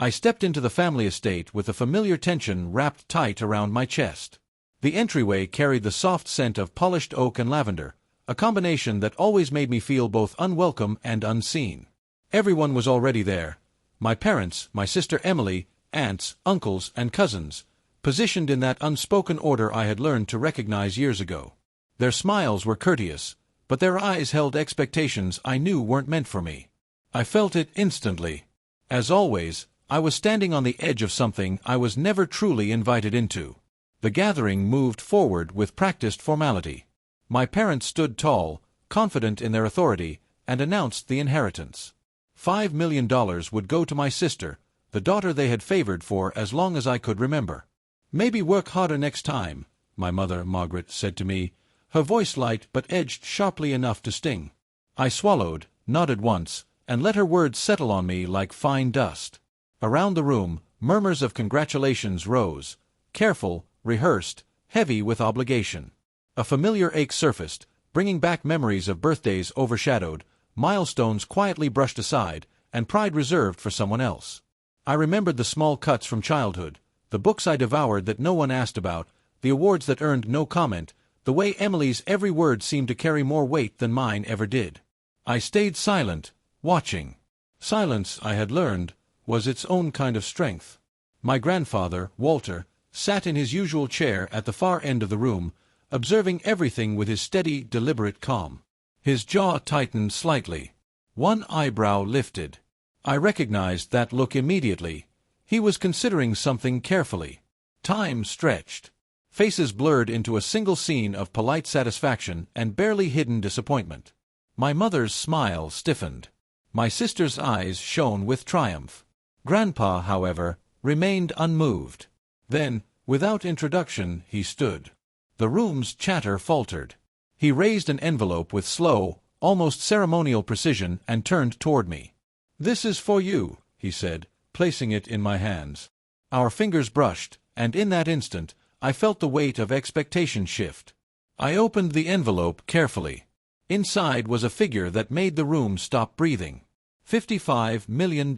I stepped into the family estate with the familiar tension wrapped tight around my chest. The entryway carried the soft scent of polished oak and lavender, a combination that always made me feel both unwelcome and unseen. Everyone was already there. My parents, my sister Emily, aunts, uncles, and cousins, positioned in that unspoken order I had learned to recognize years ago. Their smiles were courteous, but their eyes held expectations I knew weren't meant for me. I felt it instantly. As always, I was standing on the edge of something I was never truly invited into. The gathering moved forward with practiced formality. My parents stood tall, confident in their authority, and announced the inheritance. $5 million would go to my sister, the daughter they had favored for as long as I could remember. "Maybe work harder next time," my mother, Margaret, said to me, her voice light but edged sharply enough to sting. I swallowed, nodded once, and let her words settle on me like fine dust. Around the room, murmurs of congratulations rose, careful, rehearsed, heavy with obligation. A familiar ache surfaced, bringing back memories of birthdays overshadowed, milestones quietly brushed aside, and pride reserved for someone else. I remembered the small cuts from childhood, the books I devoured that no one asked about, the awards that earned no comment, the way Emily's every word seemed to carry more weight than mine ever did. I stayed silent, watching. Silence, I had learned, was its own kind of strength. My grandfather, Walter, sat in his usual chair at the far end of the room, observing everything with his steady, deliberate calm. His jaw tightened slightly. One eyebrow lifted. I recognized that look immediately. He was considering something carefully. Time stretched. Faces blurred into a single scene of polite satisfaction and barely hidden disappointment. My mother's smile stiffened. My sister's eyes shone with triumph. Grandpa, however, remained unmoved. Then, without introduction, he stood. The room's chatter faltered. He raised an envelope with slow, almost ceremonial precision and turned toward me. "This is for you," he said, placing it in my hands. Our fingers brushed, and in that instant, I felt the weight of expectation shift. I opened the envelope carefully. Inside was a figure that made the room stop breathing. $55 million.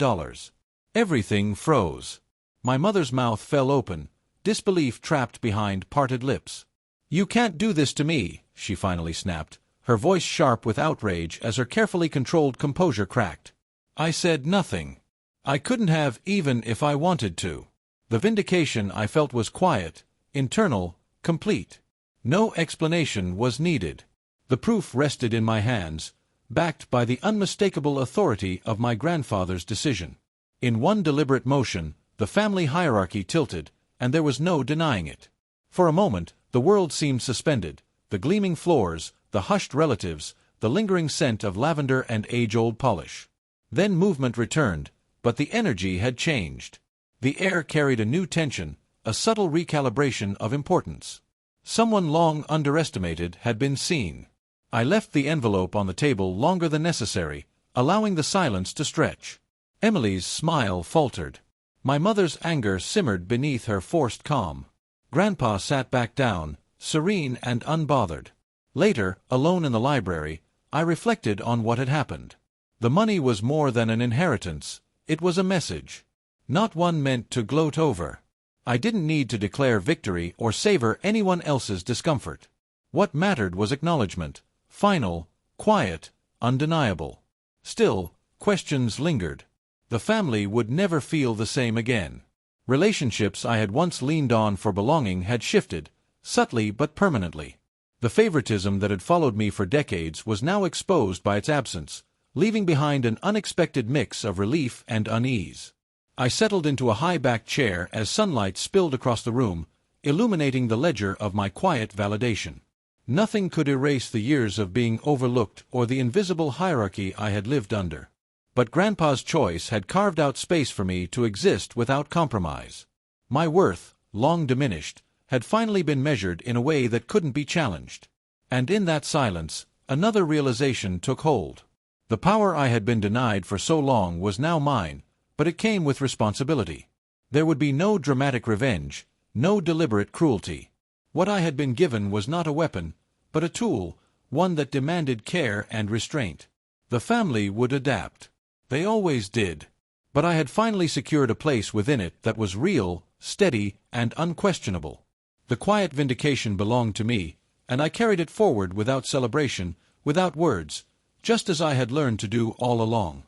Everything froze. My mother's mouth fell open, disbelief trapped behind parted lips. "You can't do this to me," she finally snapped, her voice sharp with outrage as her carefully controlled composure cracked. I said nothing. I couldn't have even if I wanted to. The vindication I felt was quiet, internal, complete. No explanation was needed. The proof rested in my hands, backed by the unmistakable authority of my grandfather's decision. In one deliberate motion, the family hierarchy tilted, and there was no denying it. For a moment, the world seemed suspended, the gleaming floors, the hushed relatives, the lingering scent of lavender and age-old polish. Then movement returned, but the energy had changed. The air carried a new tension, a subtle recalibration of importance. Someone long underestimated had been seen. I left the envelope on the table longer than necessary, allowing the silence to stretch. Emily's smile faltered. My mother's anger simmered beneath her forced calm. Grandpa sat back down, serene and unbothered. Later, alone in the library, I reflected on what had happened. The money was more than an inheritance, it was a message. Not one meant to gloat over. I didn't need to declare victory or savor anyone else's discomfort. What mattered was acknowledgement, final, quiet, undeniable. Still, questions lingered. The family would never feel the same again. Relationships I had once leaned on for belonging had shifted, subtly but permanently. The favoritism that had followed me for decades was now exposed by its absence, leaving behind an unexpected mix of relief and unease. I settled into a high-backed chair as sunlight spilled across the room, illuminating the ledger of my quiet validation. Nothing could erase the years of being overlooked or the invisible hierarchy I had lived under. But Grandpa's choice had carved out space for me to exist without compromise. My worth, long diminished, had finally been measured in a way that couldn't be challenged. And in that silence, another realization took hold. The power I had been denied for so long was now mine, but it came with responsibility. There would be no dramatic revenge, no deliberate cruelty. What I had been given was not a weapon, but a tool, one that demanded care and restraint. The family would adapt. They always did. But I had finally secured a place within it that was real, steady, and unquestionable. The quiet vindication belonged to me, and I carried it forward without celebration, without words, just as I had learned to do all along.